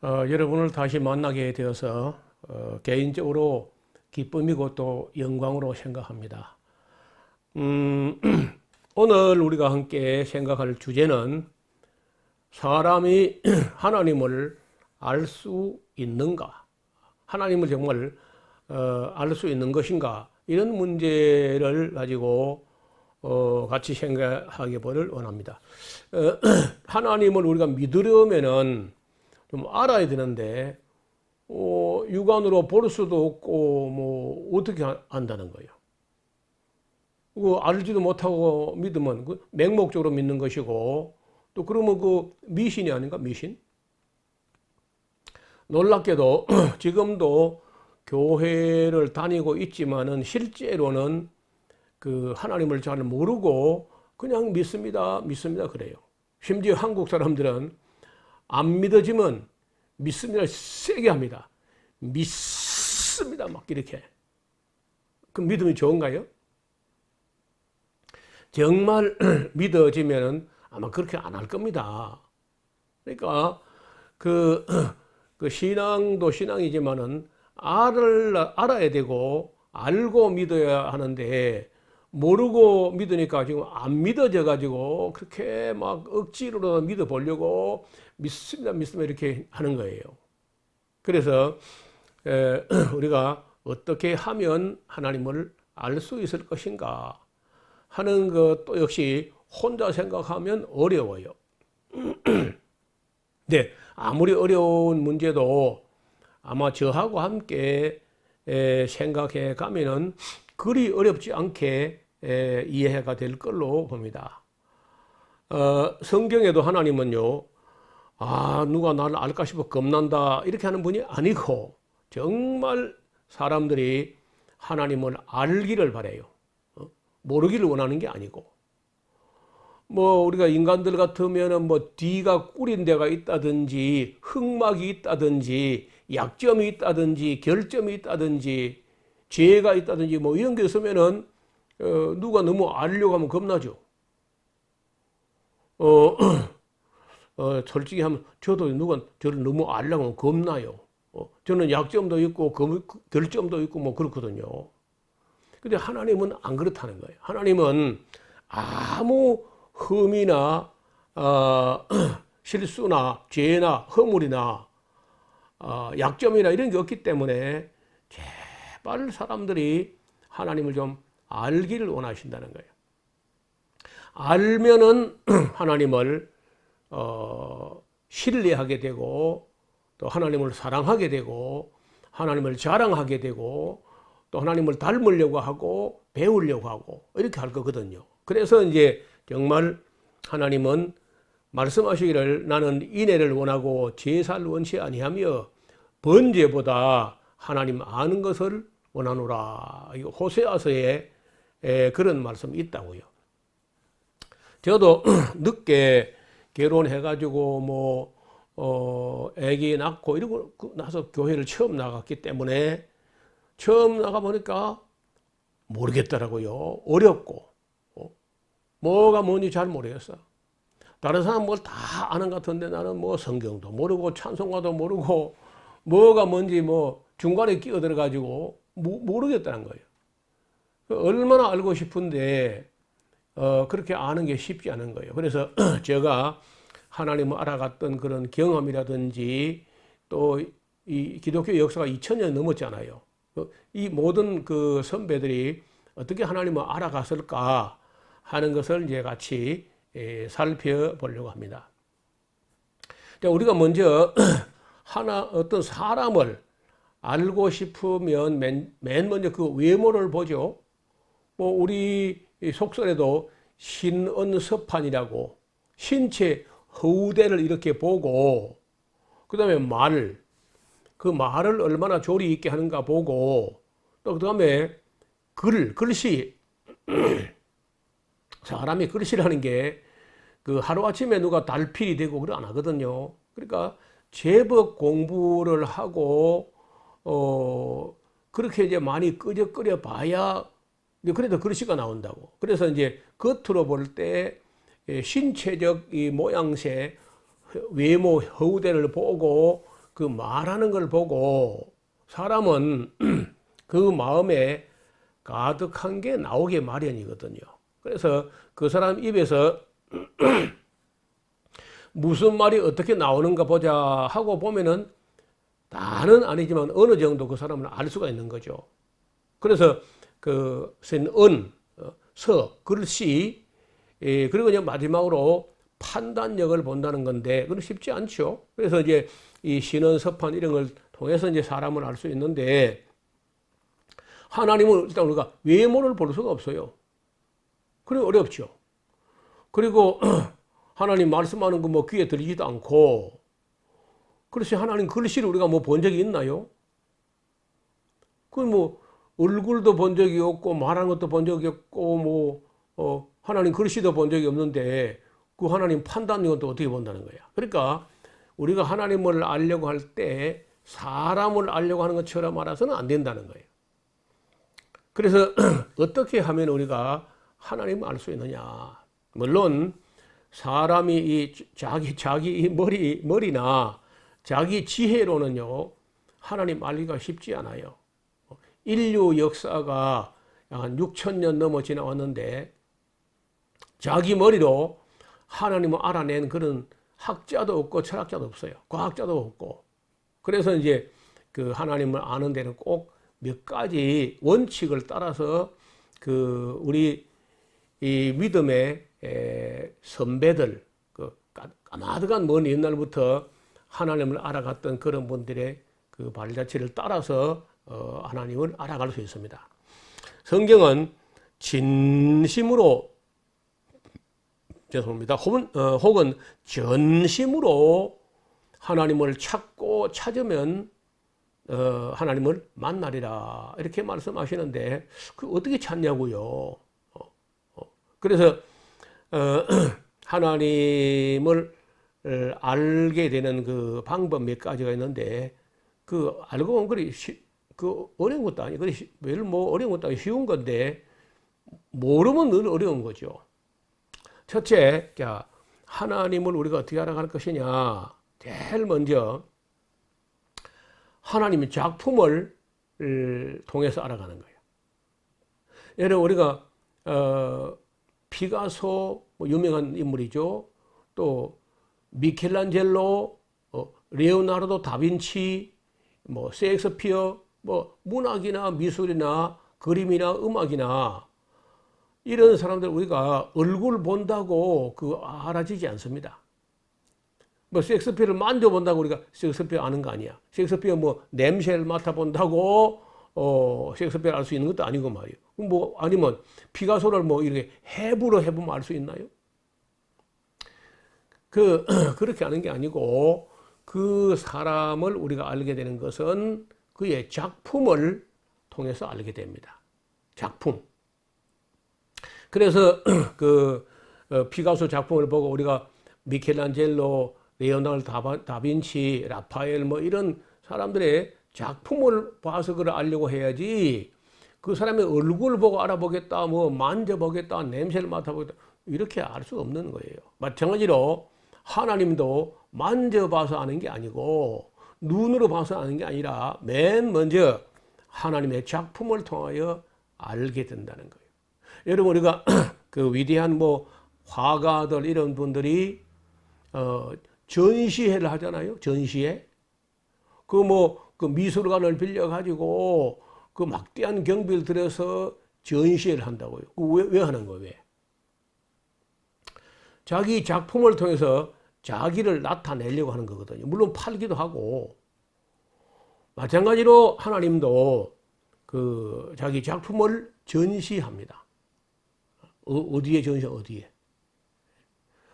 여러분을 다시 만나게 되어서 개인적으로 기쁨이고 또 영광으로 생각합니다. 오늘 우리가 함께 생각할 주제는 사람이 하나님을 알 수 있는가? 하나님을 정말 알 수 있는 것인가? 이런 문제를 가지고 같이 생각하게 보를 원합니다. 하나님을 우리가 믿으려면은 좀 알아야 되는데 육안으로 볼 수도 없고 뭐 어떻게 안다는 거예요. 그 알지도 못하고 믿으면 그 맹목적으로 믿는 것이고, 또 그러면 그 미신이 아닌가? 미신? 놀랍게도 지금도 교회를 다니고 있지만은 실제로는 그 하나님을 잘 모르고 그냥 믿습니다 그래요. 심지어 한국 사람들은 안 믿어지면 믿습니다를 세게 합니다. 믿습니다 막 이렇게. 그 믿음이 좋은가요? 정말 믿어지면 아마 그렇게 안 할 겁니다. 그러니까 그 신앙도 신앙이지만은 알아야 되고 알고 믿어야 하는데, 모르고 믿으니까 지금 안 믿어져 가지고 그렇게 막 억지로 믿어 보려고 믿습니다 이렇게 하는 거예요. 그래서 우리가 어떻게 하면 하나님을 알 수 있을 것인가 하는 것도 역시 혼자 생각하면 어려워요. 네, 아무리 어려운 문제도 아마 저하고 함께 생각해 가면은 그리 어렵지 않게 이해가 될 걸로 봅니다. 성경에도 하나님은요, 누가 나를 알까 싶어 겁난다 이렇게 하는 분이 아니고, 정말 사람들이 하나님을 알기를 바라요. 모르기를 원하는 게 아니고, 뭐 우리가 인간들 같으면은 뭐 뒤가 꾸린 데가 있다든지 흑막이 있다든지 약점이 있다든지 결점이 있다든지 죄가 있다든지 뭐 이런 게 있으면은 누가 너무 알려고 하면 겁나죠. 솔직히 하면 저도 누가 저를 너무 알려고 하면 겁나요. 저는 약점도 있고 결점도 있고 뭐 그렇거든요. 근데 하나님은 안 그렇다는 거예요. 하나님은 아무 흠이나 실수나 죄나 허물이나 약점이나 이런 게 없기 때문에 제발 사람들이 하나님을 좀 알기를 원하신다는 거예요. 알면은 하나님을 신뢰하게 되고, 또 하나님을 사랑하게 되고, 하나님을 자랑하게 되고, 또 하나님을 닮으려고 하고 배우려고 하고 이렇게 할 거거든요. 그래서 이제 정말 하나님은 말씀하시기를 나는 인애를 원하고 제사를 원치 아니하며 번제보다 하나님 아는 것을 원하노라. 이거 호세아서에 그런 말씀이 있다고요. 저도 늦게 결혼해가지고 뭐 아기 낳고 이러고 나서 교회를 처음 나갔기 때문에 처음 나가보니까 모르겠더라고요. 어렵고 뭐가 뭔지 잘 모르겠어. 다른 사람 뭘 다 아는 것 같은데 나는 뭐 성경도 모르고 찬송가도 모르고 뭐가 뭔지 뭐 중간에 끼어들어가지고 모르겠다는 거예요. 얼마나 알고 싶은데 그렇게 아는 게 쉽지 않은 거예요. 그래서 제가 하나님을 알아갔던 그런 경험이라든지 또 이 기독교 역사가 2000년 넘었잖아요. 이 모든 그 선배들이 어떻게 하나님을 알아갔을까 하는 것을 이제 같이 살펴보려고 합니다. 우리가 먼저 어떤 사람을 알고 싶으면 맨 먼저 그 외모를 보죠. 뭐 우리 속설에도 신언서판이라고 신체 허우대를 이렇게 보고, 그 다음에 그 말을 얼마나 조리 있게 하는가 보고, 또 그 다음에 글씨. 사람이 글씨라는 게 그 하루아침에 누가 달필이 되고 그래 안 하거든요. 그러니까 제법 공부를 하고 그렇게 이제 많이 끄적거려 봐야 그래도 글씨가 나온다고. 그래서 이제 겉으로 볼 때 신체적 이 모양새 외모 허우대를 보고 그 말하는 걸 보고 사람은 그 마음에 가득한 게 나오게 마련이거든요. 그래서 그 사람 입에서 무슨 말이 어떻게 나오는가 보자 하고 보면은 다는 아니지만 어느 정도 그 사람은 알 수가 있는 거죠. 그래서 그 서, 글씨, 그리고 이제 마지막으로 판단력을 본다는 건데 그건 쉽지 않죠. 그래서 이제 이 신원, 서판 이런 걸 통해서 이제 사람을 알 수 있는데 하나님은 일단 우리가 외모를 볼 수가 없어요. 그래 어렵죠. 그리고 하나님 말씀하는 거 뭐 귀에 들리지도 않고 그래서 하나님 글씨를 우리가 뭐 본 적이 있나요? 그 뭐 얼굴도 본 적이 없고 말하는 것도 본 적이 없고 뭐 하나님 글씨도 본 적이 없는데 그 하나님 판단력은 또 어떻게 본다는 거야. 그러니까 우리가 하나님을 알려고 할 때 사람을 알려고 하는 것처럼 알아서는 안 된다는 거예요. 그래서 어떻게 하면 우리가 하나님을 알 수 있느냐. 물론 사람이 이 자기 머리나 자기 지혜로는요 하나님 알기가 쉽지 않아요. 인류 역사가 한 6,000년 넘어 지나왔는데 자기 머리로 하나님을 알아낸 그런 학자도 없고 철학자도 없어요. 과학자도 없고. 그래서 이제 그 하나님을 아는 데는 꼭 몇 가지 원칙을 따라서 그 우리 이 믿음의 선배들, 그 까마득한 먼 옛날부터 하나님을 알아갔던 그런 분들의 그 발자취를 따라서 하나님을 알아갈 수 있습니다. 성경은 진심으로 죄송합니다. 혹은 전심으로 하나님을 찾고 찾으면 하나님을 만나리라 이렇게 말씀하시는데 그 어떻게 찾냐고요. 그래서 하나님을 알게 되는 그 방법 몇 가지가 있는데 그 알고 보면 그 어려운 것도 아니고 별 뭐 어려운 것도 아니고 쉬운 건데 모르면 늘 어려운 거죠. 첫째, 자 하나님을 우리가 어떻게 알아갈 것이냐. 제일 먼저 하나님의 작품을 통해서 알아가는 거예요. 여러분 우리가 피가소 뭐 유명한 인물이죠. 또 미켈란젤로, 레오나르도 다빈치, 뭐 셰익스피어, 뭐 문학이나 미술이나 그림이나 음악이나 이런 사람들 우리가 얼굴 본다고 그 알아지지 않습니다. 뭐 셰익스피어를 만져본다고 우리가 셰익스피어 아는 거 아니야. 셰익스피어 뭐 냄새를 맡아본다고 셰익스피어를 알 수 있는 것도 아니고 말이에요. 뭐 아니면 피가소를 뭐 이렇게 해부로 해보면 알 수 있나요? 그렇게 아는 게 아니고 그 사람을 우리가 알게 되는 것은 그의 작품을 통해서 알게 됩니다. 작품. 그래서 그 피가소 작품을 보고 우리가 미켈란젤로, 레오나르도 다빈치, 라파엘 뭐 이런 사람들의 작품을 봐서 그걸 알려고 해야지 그 사람의 얼굴을 보고 알아보겠다, 뭐 만져보겠다, 냄새를 맡아보겠다 이렇게 알 수 없는 거예요. 마찬가지로 하나님도 만져봐서 아는 게 아니고 눈으로 봐서 아는 게 아니라 맨 먼저 하나님의 작품을 통하여 알게 된다는 거예요. 여러분 우리가 그 위대한 뭐 화가들 이런 분들이 전시회를 하잖아요. 전시회. 그 미술관을 빌려 가지고 그 막대한 경비를 들여서 전시회를 한다고요. 왜 하는 거예요? 왜? 자기 작품을 통해서 자기를 나타내려고 하는 거거든요. 물론 팔기도 하고 마찬가지로 하나님도 그 자기 작품을 전시합니다. 어디에 전시? 어디에?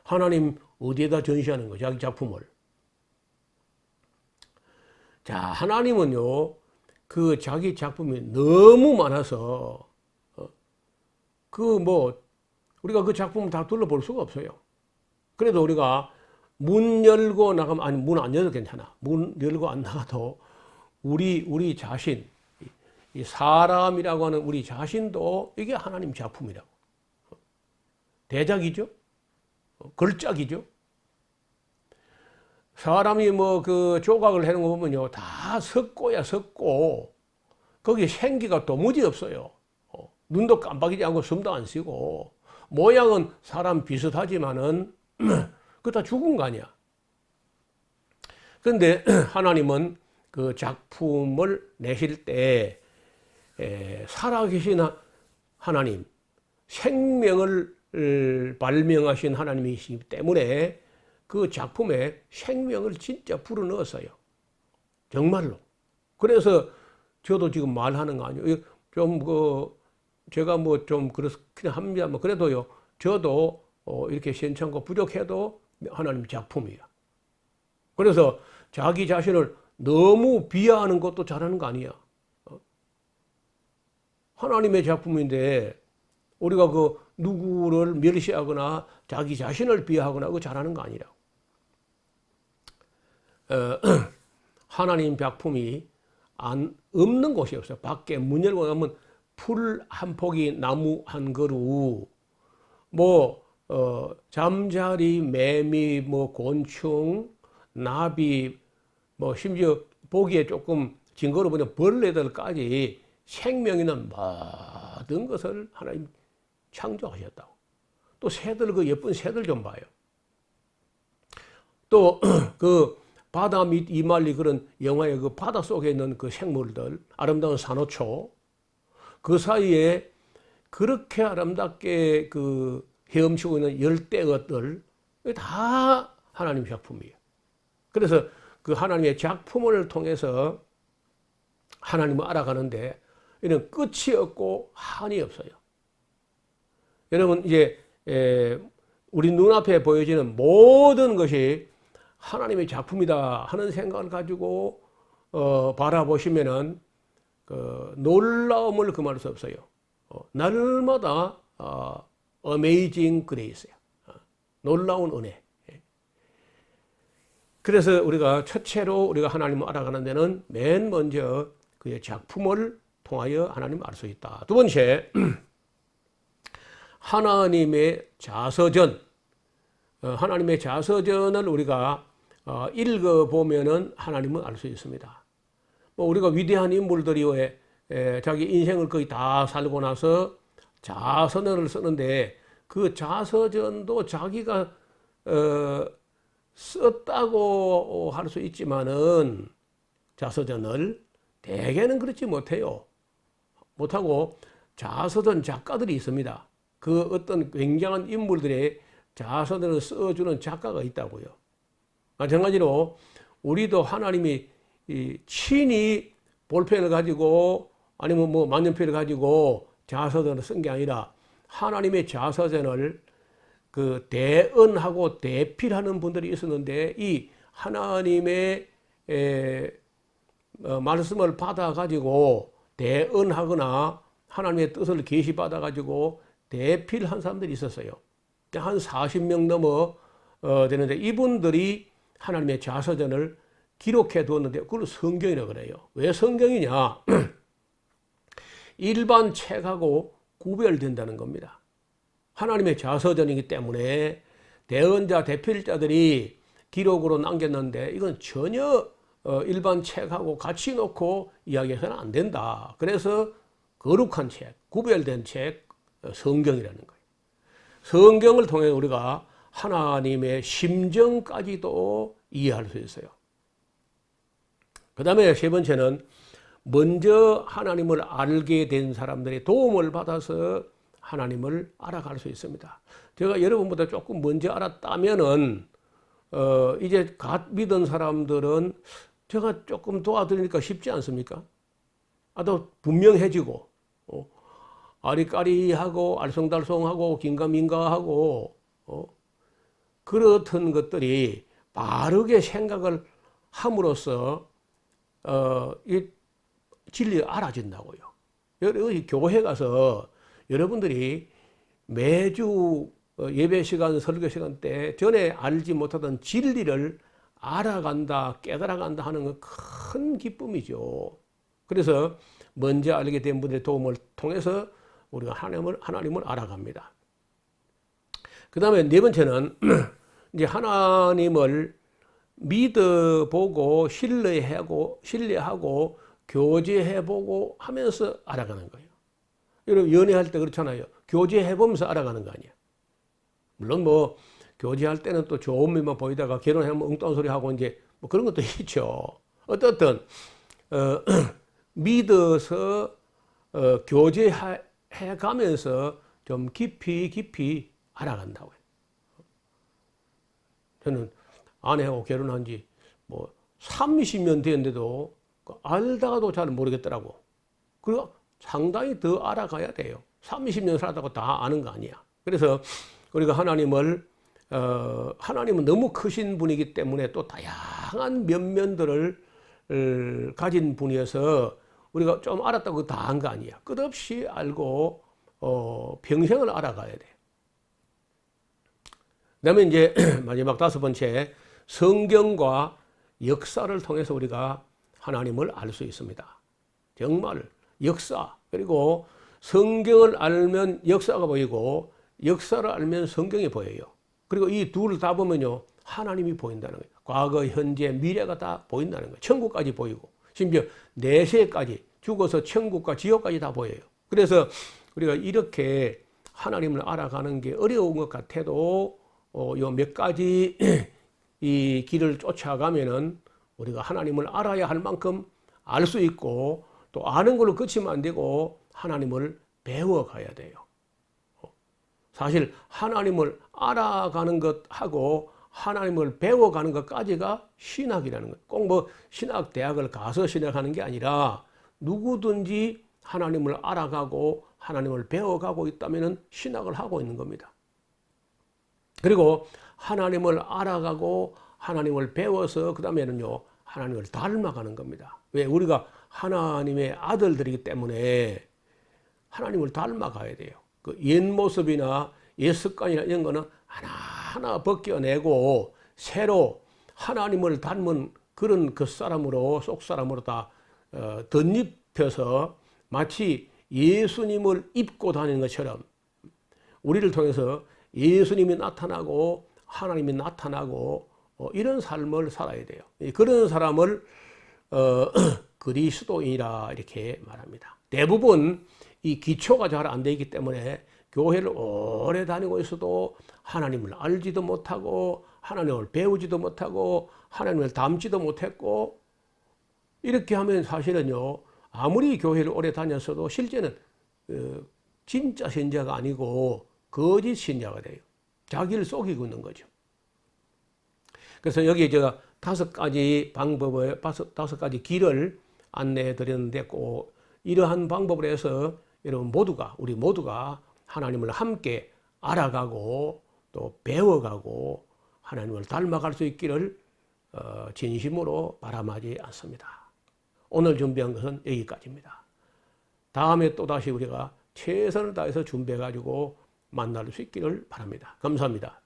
하나님 어디에다 전시하는 거예요? 자기 작품을. 자, 하나님은요, 그 자기 작품이 너무 많아서, 우리가 그 작품을 다 둘러볼 수가 없어요. 그래도 우리가 문 열고 나가면, 아니, 문 안 열어도 괜찮아. 문 열고 안 나가도 우리 자신, 이 사람이라고 하는 우리 자신도 이게 하나님 작품이라고. 대작이죠? 걸작이죠? 사람이 뭐 그 조각을 해놓은 거 보면요, 다 석고야, 석고. 거기 생기가 도무지 없어요. 눈도 깜빡이지 않고 숨도 안 쉬고, 모양은 사람 비슷하지만은, 그거 다 죽은 거 아니야. 그런데 하나님은 그 작품을 내실 때, 살아계신 하나님, 생명을 발명하신 하나님이시기 때문에 그 작품에 생명을 진짜 불어넣었어요. 정말로. 그래서 저도 지금 말하는 거 아니에요. 좀 제가 뭐 좀 그렇긴 합니다만 그래도요. 저도 이렇게 시원찮고 부족해도 하나님 작품이에요. 그래서 자기 자신을 너무 비하하는 것도 잘하는 거 아니야. 하나님의 작품인데 우리가 그 누구를 멸시하거나 자기 자신을 비하하거나 그거 잘하는 거 아니라고. 하나님 작품이 없는 곳이 없어요. 밖에 문 열고 나면 풀 한 포기, 나무 한 그루, 잠자리, 매미, 곤충, 나비, 심지어 보기에 조금 징그러 보이는 벌레들까지 생명 있는 모든 것을 하나님 창조하셨다고. 또 새들, 그 예쁜 새들 좀 봐요. 또 그 바다 밑 이말리 그런 영화의 그 바다 속에 있는 그 생물들, 아름다운 산호초, 그 사이에 그렇게 아름답게 그 헤엄치고 있는 열대어들, 다 하나님 작품이에요. 그래서 그 하나님의 작품을 통해서 하나님을 알아가는데 이런 끝이 없고 한이 없어요. 여러분, 이제 우리 눈앞에 보여지는 모든 것이 하나님의 작품이다 하는 생각을 가지고 바라보시면은 그 놀라움을 금할 수 없어요. 날마다 Amazing Grace야. 놀라운 은혜. 그래서 우리가 첫째로 우리가 하나님을 알아가는 데는 맨 먼저 그의 작품을 통하여 하나님을 알 수 있다. 두 번째, 하나님의 자서전. 하나님의 자서전을 우리가 읽어보면은 하나님을 알 수 있습니다. 우리가 위대한 인물들이 왜 자기 인생을 거의 다 살고 나서 자서전을 쓰는데 그 자서전도 자기가 썼다고 할 수 있지만은 자서전을 대개는 그렇지 못해요. 못하고 자서전 작가들이 있습니다. 그 어떤 굉장한 인물들의 자서전을 써주는 작가가 있다고요. 마찬가지로 우리도 하나님이 친히 볼펜을 가지고 아니면 만년필을 가지고 자서전을 쓴 게 아니라 하나님의 자서전을 그 대언하고 대필하는 분들이 있었는데 이 하나님의 말씀을 받아 가지고 대언하거나 하나님의 뜻을 계시받아 가지고 대필한 사람들이 있었어요. 한 40명 넘어 되는데 이분들이 하나님의 자서전을 기록해 두었는데 그걸 성경이라고 그래요. 왜 성경이냐? 일반 책하고 구별된다는 겁니다. 하나님의 자서전이기 때문에 대언자, 대필자들이 기록으로 남겼는데 이건 전혀 일반 책하고 같이 놓고 이야기해서는 안 된다. 그래서 거룩한 책, 구별된 책, 성경이라는 거예요. 성경을 통해 우리가 하나님의 심정까지도 이해할 수 있어요. 그 다음에 세 번째는 먼저 하나님을 알게 된 사람들의 도움을 받아서 하나님을 알아갈 수 있습니다. 제가 여러분보다 조금 먼저 알았다면은 이제 갓 믿은 사람들은 제가 조금 도와드리니까 쉽지 않습니까? 또 분명해지고 아리까리하고 알쏭달쏭하고 긴가민가하고 그렇던 것들이 바르게 생각을 함으로써 이 진리가 알아진다고요. 여기 교회 가서 여러분들이 매주 예배 시간, 설교 시간 때 전에 알지 못하던 진리를 알아간다, 깨달아간다 하는 건 큰 기쁨이죠. 그래서 먼저 알게 된 분들의 도움을 통해서 우리가 하나님을 알아갑니다. 그 다음에 네 번째는 이제 하나님을 믿어보고 신뢰하고 교제해보고 하면서 알아가는 거예요. 여러분 연애할 때 그렇잖아요. 교제해보면서 알아가는 거 아니야. 물론 뭐 교제할 때는 또 좋은 면만 보이다가 결혼하면 엉뚱한 소리 하고 이제 뭐 그런 것도 있죠. 어떻든 믿어서 교제해가면서 좀 깊이 알아간다고요. 저는 아내하고 결혼한 지 뭐 30년 됐는데도 알다가도 잘 모르겠더라고. 그리고 상당히 더 알아가야 돼요. 30년 살았다고 다 아는 거 아니야. 그래서 우리가 하나님은 너무 크신 분이기 때문에 또 다양한 면면들을 가진 분이어서 우리가 좀 알았다고 다 한 거 아니야. 끝없이 알고 평생을 알아가야 돼. 그다음에 이제 마지막 5번째, 성경과 역사를 통해서 우리가 하나님을 알 수 있습니다. 정말 역사, 그리고 성경을 알면 역사가 보이고 역사를 알면 성경이 보여요. 그리고 이 둘을 다 보면요, 하나님이 보인다는 거예요. 과거, 현재, 미래가 다 보인다는 거예요. 천국까지 보이고 심지어 내세까지, 죽어서 천국과 지옥까지 다 보여요. 그래서 우리가 이렇게 하나님을 알아가는 게 어려운 것 같아도 요 몇 가지 이 길을 쫓아가면은 우리가 하나님을 알아야 할 만큼 알 수 있고, 또 아는 걸로 그치면 안 되고 하나님을 배워가야 돼요. 사실 하나님을 알아가는 것하고 하나님을 배워가는 것까지가 신학이라는 거예요. 꼭 뭐 신학 대학을 가서 신학하는 게 아니라 누구든지 하나님을 알아가고 하나님을 배워가고 있다면 신학을 하고 있는 겁니다. 그리고 하나님을 알아가고 하나님을 배워서 그 다음에는요, 하나님을 닮아가는 겁니다. 왜? 우리가 하나님의 아들들이기 때문에 하나님을 닮아가야 돼요. 그 옛 모습이나 옛 습관이나 이런 거는 하나하나 벗겨내고 새로 하나님을 닮은 그런 겉사람으로, 속사람으로 다 덧입혀서 마치 예수님을 입고 다니는 것처럼 우리를 통해서 예수님이 나타나고 하나님이 나타나고 이런 삶을 살아야 돼요. 그런 사람을 그리스도인이라 이렇게 말합니다. 대부분 이 기초가 잘 안 되기 때문에 교회를 오래 다니고 있어도 하나님을 알지도 못하고 하나님을 배우지도 못하고 하나님을 닮지도 못했고, 이렇게 하면 사실은요, 아무리 교회를 오래 다녔어도 실제는 진짜 신자가 아니고 거짓 신자가 돼요. 자기를 속이고 있는 거죠. 그래서 여기 제가 5가지 방법을, 5가지 길을 안내해 드렸는데, 꼭 이러한 방법을 해서 여러분 모두가, 우리 모두가 하나님을 함께 알아가고 또 배워가고 하나님을 닮아갈 수 있기를 진심으로 바람하지 않습니다. 오늘 준비한 것은 여기까지입니다. 다음에 또다시 우리가 최선을 다해서 준비해 가지고 만날 수 있기를 바랍니다. 감사합니다.